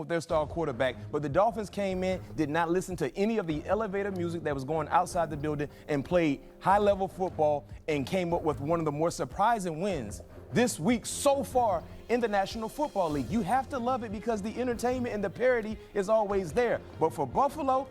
with their star quarterback, but the Dolphins came in, did not listen to any of the elevator music that was going outside the building, and played high-level football and came up with one of the more surprising wins this week so far in the National Football League. You have to love it because the entertainment and the parity is always there. But for Buffalo,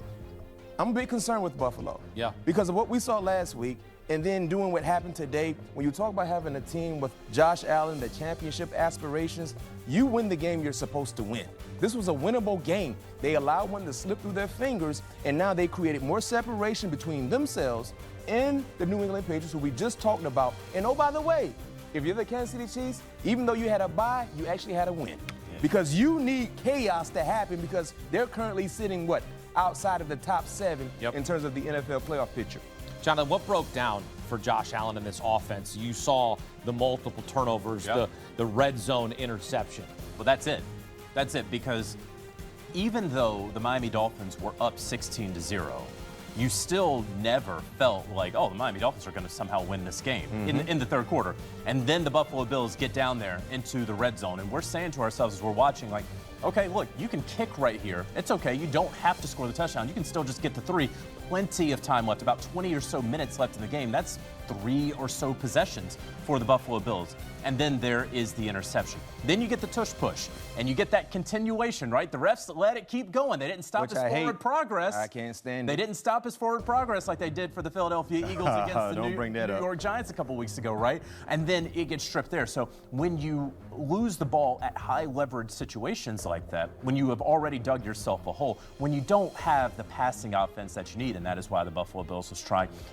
I'm a bit concerned with Buffalo. Yeah. Because of what we saw last week and then doing what happened today. When you talk about having a team with Josh Allen, the championship aspirations, you win the game you're supposed to win. This was a winnable game. They allowed one to slip through their fingers, and now they created more separation between themselves and the New England Patriots, who we just talked about. And oh, by the way, if you're the Kansas City Chiefs, even though you had a bye, you actually had a win. Because you need chaos to happen because they're currently sitting, outside of the top 7 in terms of the NFL playoff picture. Jonathan, what broke down for Josh Allen in this offense? You saw the multiple turnovers, the red zone interception. Well, that's it. That's it, because even though the Miami Dolphins were up 16-0, you still never felt like, oh, the Miami Dolphins are going to somehow win this game in the third quarter. And then the Buffalo Bills get down there into the red zone, and we're saying to ourselves as we're watching, like, okay, look, you can kick right here. It's okay. You don't have to score the touchdown. You can still just get the 3. Plenty of time left, about 20 or so minutes left in the game. That's 3 or so possessions for the Buffalo Bills. And then there is the interception. Then you get the tush push, and you get that continuation, right? The refs let it keep going. They didn't stop his forward progress. I can't stand it. They didn't stop his forward progress like they did for the Philadelphia Eagles against the New York Giants a couple weeks ago, right? And then it gets stripped there. So when you lose the ball at high leverage situations like that, when you have already dug yourself a hole, when you don't have the passing offense that you need, and that is why the Buffalo Bills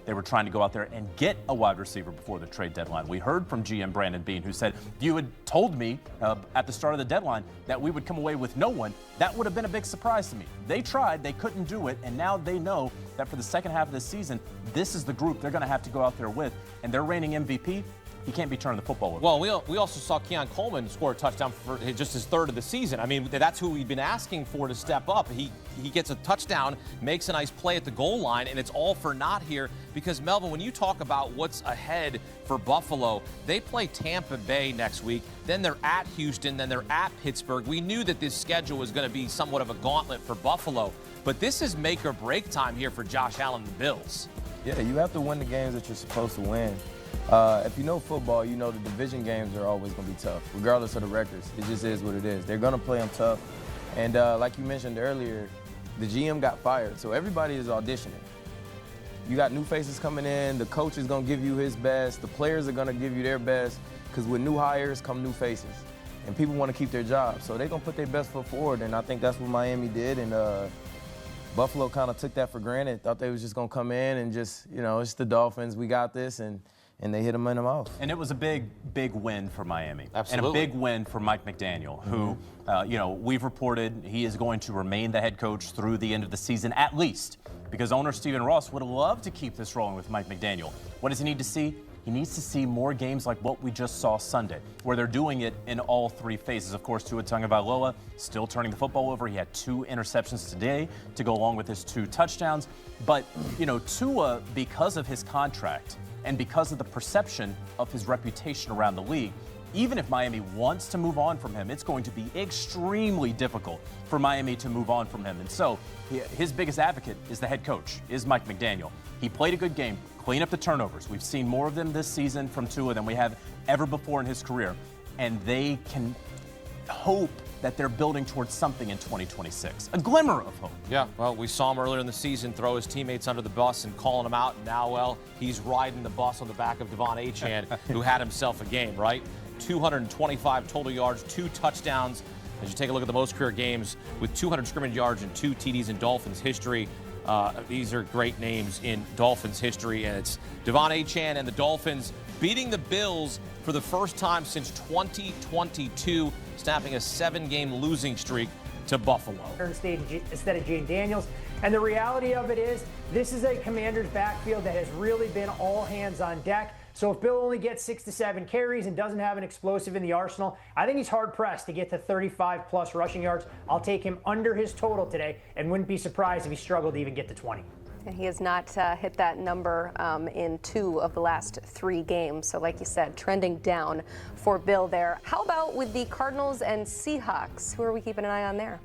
they were trying to go out there and get a wide receiver before the trade deadline. We heard from GM Brandon Beane, who said, if you had told me at the start of the deadline that we would come away with no one, that would have been a big surprise to me. They tried, they couldn't do it, and now they know that for the second half of the season, this is the group they're going to have to go out there with, and their reigning MVP, he can't be turning the football over. Well, we also saw Keon Coleman score a touchdown for just his 3rd of the season. I mean, that's who we've been asking for to step up. He gets a touchdown, makes a nice play at the goal line, and it's all for naught here because, Melvin, when you talk about what's ahead for Buffalo, they play Tampa Bay next week, then they're at Houston, then they're at Pittsburgh. We knew that this schedule was going to be somewhat of a gauntlet for Buffalo, but this is make or break time here for Josh Allen and the Bills. Yeah, you have to win the games that you're supposed to win. If you know football, you know the division games are always going to be tough, regardless of the records. It just is what it is. They're going to play them tough. And like you mentioned earlier, the GM got fired, so everybody is auditioning. You got new faces coming in. The coach is going to give you his best. The players are going to give you their best because with new hires come new faces. And people want to keep their jobs, so they're going to put their best foot forward, and I think that's what Miami did. And Buffalo kind of took that for granted, thought they was just going to come in and just, it's the Dolphins, we got this, and they hit them in the mouth. And it was a big, big win for Miami. Absolutely. And a big win for Mike McDaniel, who, we've reported he is going to remain the head coach through the end of the season, at least, because owner Stephen Ross would love to keep this rolling with Mike McDaniel. What does he need to see? He needs to see more games like what we just saw Sunday, where they're doing it in all 3 phases. Of course, Tua Tagovailoa still turning the football over. He had 2 interceptions today to go along with his 2 touchdowns. But, Tua, because of his contract and because of the perception of his reputation around the league, even if Miami wants to move on from him, it's going to be extremely difficult for Miami to move on from him. And so his biggest advocate is the head coach, is Mike McDaniel. He played a good game, clean up the turnovers. We've seen more of them this season from Tua than we have ever before in his career. And they can hope that they're building towards something in 2026. A glimmer of hope. Yeah, well, we saw him earlier in the season throw his teammates under the bus and calling them out. And now, well, he's riding the bus on the back of Devon Achane, who had himself a game, right? 225 total yards, 2 touchdowns. As you take a look at the most career games with 200 scrimmage yards and 2 TDs in Dolphins history. These are great names in Dolphins history, and it's Devon Achane and the Dolphins beating the Bills for the first time since 2022, snapping a 7-game losing streak to Buffalo. Instead of Jane Daniels. And the reality of it is, this is a Commanders backfield that has really been all hands on deck. So if Bill only gets 6 to 7 carries and doesn't have an explosive in the arsenal, I think he's hard-pressed to get to 35-plus rushing yards. I'll take him under his total today and wouldn't be surprised if he struggled to even get to 20. He has not hit that number in 2 of the last 3 games. So like you said, trending down for Bill there. How about with the Cardinals and Seahawks? Who are we keeping an eye on there?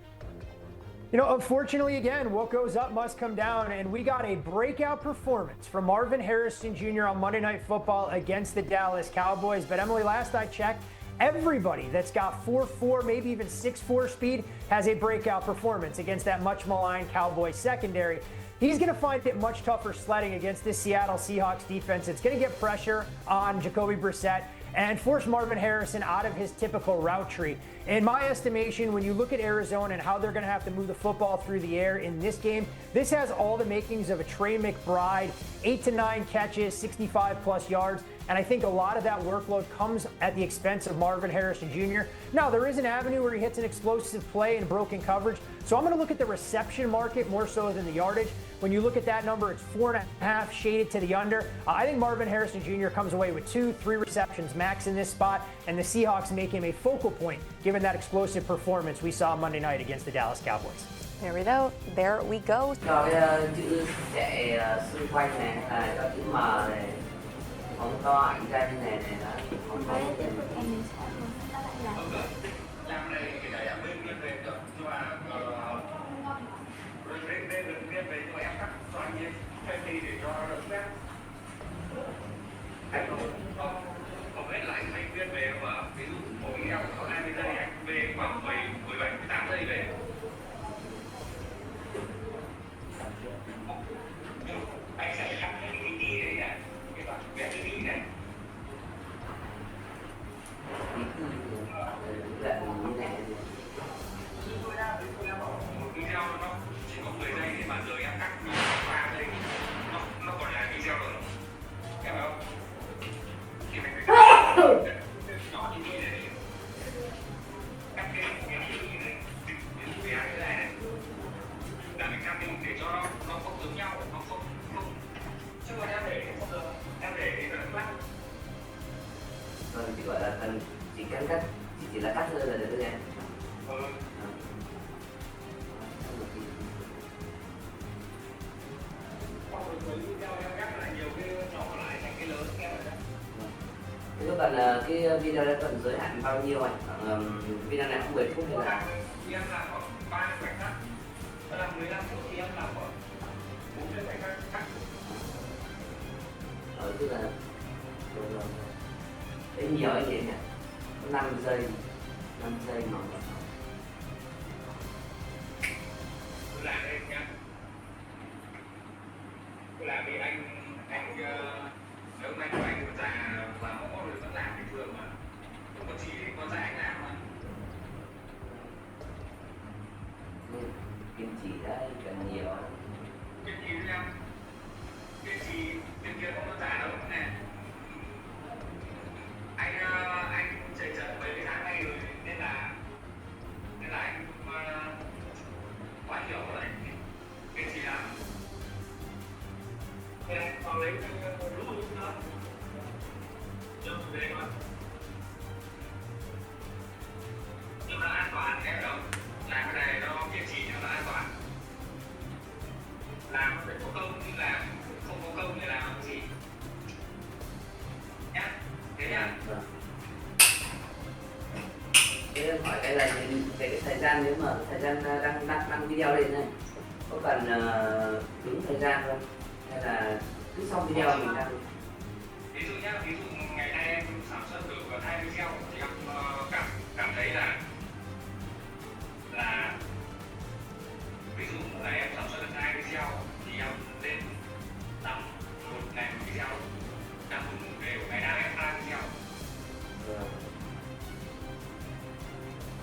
You know, unfortunately, again, what goes up must come down, and we got a breakout performance from Marvin Harrison Jr. on Monday Night Football against the Dallas Cowboys. But Emily, last I checked, everybody that's got 4.4, maybe even 6.4 speed has a breakout performance against that much maligned Cowboys secondary. He's going to find it much tougher sledding against this Seattle Seahawks defense. It's going to get pressure on Jacoby Brissett and force Marvin Harrison out of his typical route tree. In my estimation, when you look at Arizona and how they're going to have to move the football through the air in this game, this has all the makings of a Trey McBride, 8 to 9 catches, 65+ yards, and I think a lot of that workload comes at the expense of Marvin Harrison Jr. Now, there is an avenue where he hits an explosive play and broken coverage, so I'm going to look at the reception market more so than the yardage. When you look at that number, it's 4.5 shaded to the under. I think Marvin Harrison Jr. comes away with 2-3 receptions max in this spot, and the Seahawks make him a focal point given that explosive performance we saw Monday night against the Dallas Cowboys. There we go. There we go. Cho cái chữ chạy xung quanh này là cho chữ M này, phóng to ảnh ra như này này là phóng to. Hầu hết là anh viên về và ví dụ mỗi eo có 20 giây, anh về khoảng 17, 18 giây về. Anh sẽ gặp cái đi đấy này, cái đoạn vẽ cái đi này. Một video nó chỉ có 10 giây thì bạn rồi em cắt 3 giây, nó còn là video rồi. Em không? Thì mình phải nhỏ như thế này, cắt cái như này, cái này này, là mình cắt để cho nó không giống nhau, nó không, chứ còn em để thì nó lắc. Chỉ gọi là cần chỉ cắt, chỉ là cắt thôi là được thôi em. Thế còn cái video này còn giới hạn bao nhiêu anh? Video này không 10 phút hay là? Em làm khoảng 30 khoảnh khắc, nó làm 15 phút thì em làm khoảng 40 khoảnh khắc. Tức là đấy nhiều anh chị nhỉ? 5 giây mà. Tôi làm đây nhá. Tôi làm vì anh nếu anh của anh còn già và mõ rồi vẫn làm bình thường mà. Không có chỉ con dạy anh làm mà. Kim chỉ đấy cần nhiều. Kim chỉ đấy em. Kim chỉ bên kia không có giả đâu nè. Anh chạy trận mấy cái tháng nay rồi nên là anh quá hiểu rồi. Kim chỉ lắm. Thế anh còn lấy lũ nữa. Chụp về mà. Nhưng mà an toàn em đâu. Làm cái này nó kiên trì cho nó an toàn. Làm phải có công thì làm, không có công thì làm gì. Nhá. Thế nhá. Thế em hỏi cái là cái thời gian, nếu mà thời gian đăng video lên này có cần đúng thời gian không? Hay là cứ xong video mình đăng? Ví dụ nhá, ví dụ ngày nay em sản xuất được 2 video thì em cảm thấy là ví dụ là em sản xuất được 2 video thì em lên tầm một ngày một video, tầm một ngày của ngày nào em 3 video.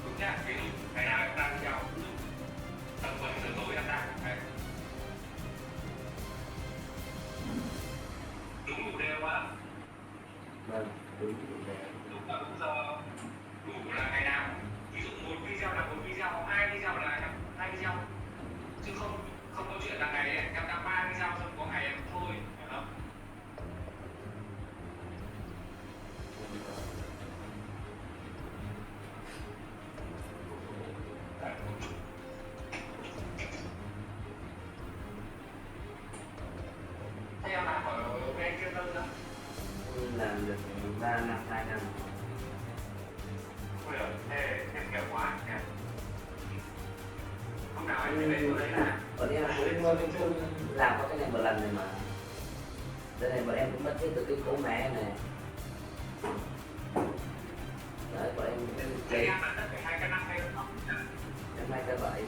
Đúng nhá, ví dụ ngày nào em 3 video, tầm 7 giờ tối em ra. Đúng đủ đều á. Vâng, đúng đều. Đúng là đúng giờ, đủ là ngày nào. Ví dụ một video là một video, 2 video là 2 video. Chứ không có chuyện là ngày em đăng 3 video xong có ngày em thôi, hiểu không? Thế em làm ở bên kia đâu nữa? Làm được 3 năm, 2 năm. Ôi giời, thế em kiểu quá nhỉ? Hôm nào Bọn em cũng làm có cái này một lần rồi mà. Đây này bọn em cũng mất hết từ cái cố mé này. Đấy bọn em đây. Em 2 cái 7.